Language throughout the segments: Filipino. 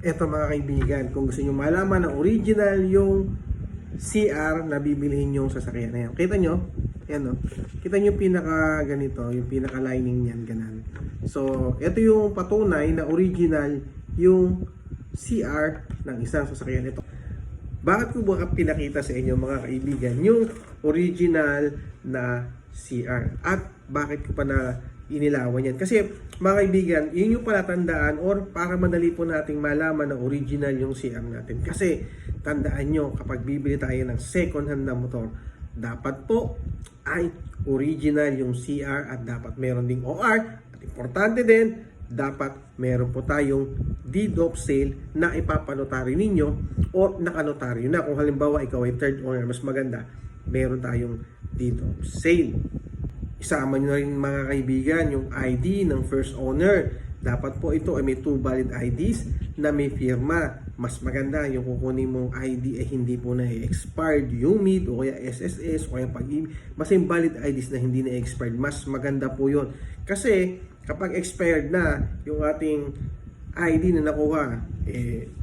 Eto mga kaibigan, kung gusto nyo malaman na original yung CR na bibilihin yung sasakyan na yan. Kita nyo? Yan o. Kita nyo yung pinaka ganito, yung pinaka lining niyan, ganan. So, ito yung patunay na original yung CR ng isang sasakyan ito. Bakit ko ba pinakita sa inyo mga kaibigan yung original na CR? At bakit ko pa na inilawan yan? Kasi mga kaibigan, yun yung palatandaan or para madali po nating malaman na original yung CR natin. Kasi tandaan nyo, kapag bibili tayo ng second hand na motor, dapat po ay original yung CR at dapat meron ding OR. At importante din, dapat meron po tayong deed of sale na ipapanotaryo ninyo o nakanotaryo na. Kung halimbawa ikaw ay third owner, mas maganda, meron tayong deed of sale. Isama nyo na rin mga kaibigan yung ID ng first owner. Dapat po ito ay may 2 valid IDs na may firma. Mas maganda yung kukunin mong ID ay hindi po na expired, UMID o kaya SSS o kaya pag-ibig. Basta yung valid IDs na hindi na expired, mas maganda po yun. Kasi kapag expired na yung ating ID na nakuha,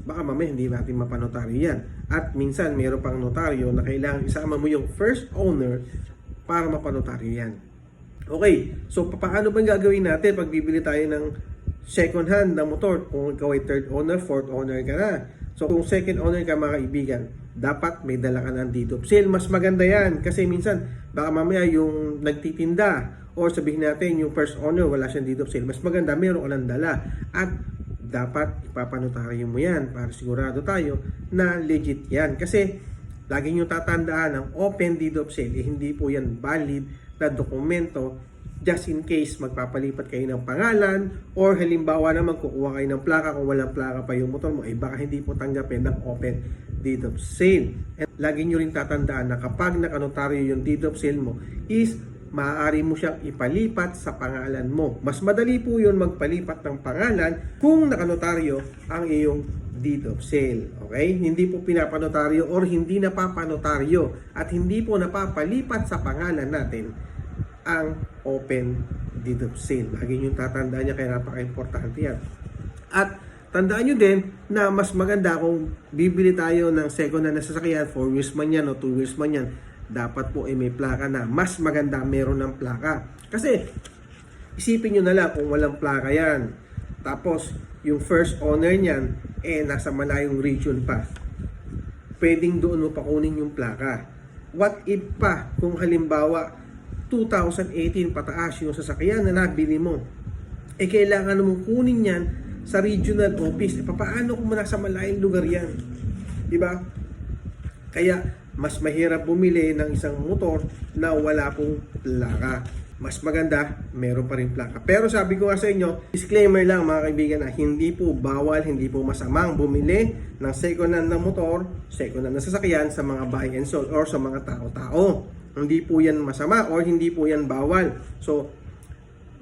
baka mamaya hindi natin mapanotaryo yan. At minsan mayroon pang notaryo na kailangan isama mo yung first owner para mapanotaryo yan. Okay, so paano ba gagawin natin pag bibili tayo ng second hand na motor? Kung ikaw ay third owner, fourth owner ka na. So kung second owner ka mga kaibigan, dapat may dala ka ng deed of sale. Mas maganda yan kasi minsan baka mamaya yung nagtitinda or sabihin natin yung first owner wala siyang deed of sale. Mas maganda meron ka ng dala at dapat ipapanotaryo mo yan para sigurado tayo na legit yan. Kasi lagi nyo tatandaan ang open deed of sale, hindi po yan valid na dokumento just in case magpapalipat kayo ng pangalan or halimbawa naman kukuha kayo ng plaka, kung walang plaka pa yung motor mo, baka hindi po tanggapin ng open deed of sale. And lagi nyo rin tatandaan na kapag nakanotaryo yung deed of sale mo is maaari mo siyang ipalipat sa pangalan mo. Mas madali po yun magpalipat ng pangalan kung nakanotaryo ang iyong deed of sale. Okay? Hindi po pinapanotaryo or hindi napapanotaryo at hindi po napapalipat sa pangalan natin ang open deed of sale. Lagi nyo tatandaan niya, kaya napaka-importante yan. At tandaan nyo din na mas maganda kung bibili tayo ng second hand na sasakyan, 4 wheels man yan o 2 wheels man yan, dapat po ay may plaka na. Mas maganda meron ng plaka. Kasi isipin nyo na lang kung walang plaka yan. Tapos yung first owner niyan nasa malayong region pa. Pwedeng doon mo pakunin yung plaka. What if pa kung halimbawa 2018 pataas yung sasakyan na nabili mo, kailangan mo kunin yan sa regional office. Paano kung nasa malayong lugar yan? Diba? Kaya mas mahirap bumili ng isang motor na wala pong plaka. Mas maganda, meron pa rin plaka. Pero sabi ko nga sa inyo, disclaimer lang mga kaibigan, na hindi po bawal, hindi po masamang bumili ng second hand na motor, second hand na sasakyan sa mga buy and sell or sa mga tao-tao. Hindi po yan masama or hindi po yan bawal. So,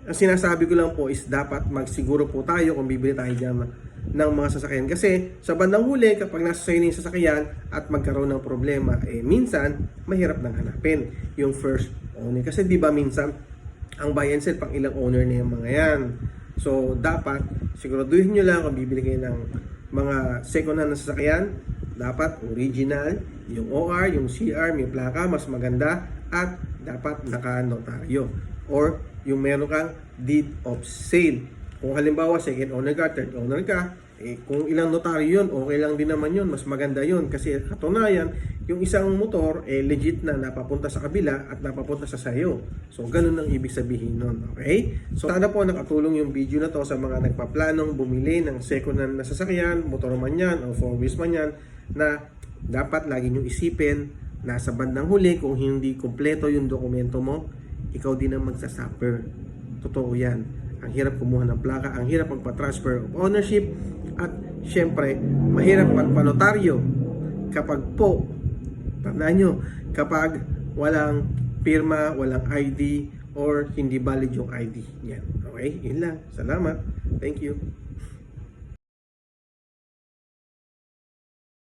ang sinasabi ko lang po is dapat magsiguro po tayo kung bibili tayo dyan ng mga sasakyan. Kasi sa bandang huli, kapag nasa sa'yo na yung sasakyan at magkaroon ng problema, minsan, mahirap nang hanapin yung first owner. Kasi di ba minsan, ang buy and sell, pang ilang owner na yung mga yan. So, dapat, siguraduhin nyo lang kung bibili kayo ng mga second hand na sasakyan, dapat original, yung OR, yung CR, may plaka, mas maganda, at dapat naka-notaryo. Or yung meron kang deed of sale. Kung halimbawa second owner ka, third owner ka, kung ilang notaryo yun, okay lang din naman yun, mas maganda yun. Kasi katunayan, yung isang motor, legit na napapunta sa kabila at napapunta sa sayo. So, ganun ang ibig sabihin nun. Okay? So, sana po nakatulong yung video na to sa mga nagpaplanong bumili ng second hand na sasakyan, motor man yan, o 4 wheels man yan, na dapat lagi nyo isipin na sa bandang huli, kung hindi kumpleto yung dokumento mo, ikaw din ang magsasuffer. Totoo yan. Ang hirap kumuha ng plaka, ang hirap magpa-transfer of ownership, at syempre, mahirap magpanotaryo kapag po, tandaan nyo, kapag walang pirma, walang ID, or hindi valid yung ID. Yan. Okay? Yun lang. Salamat. Thank you.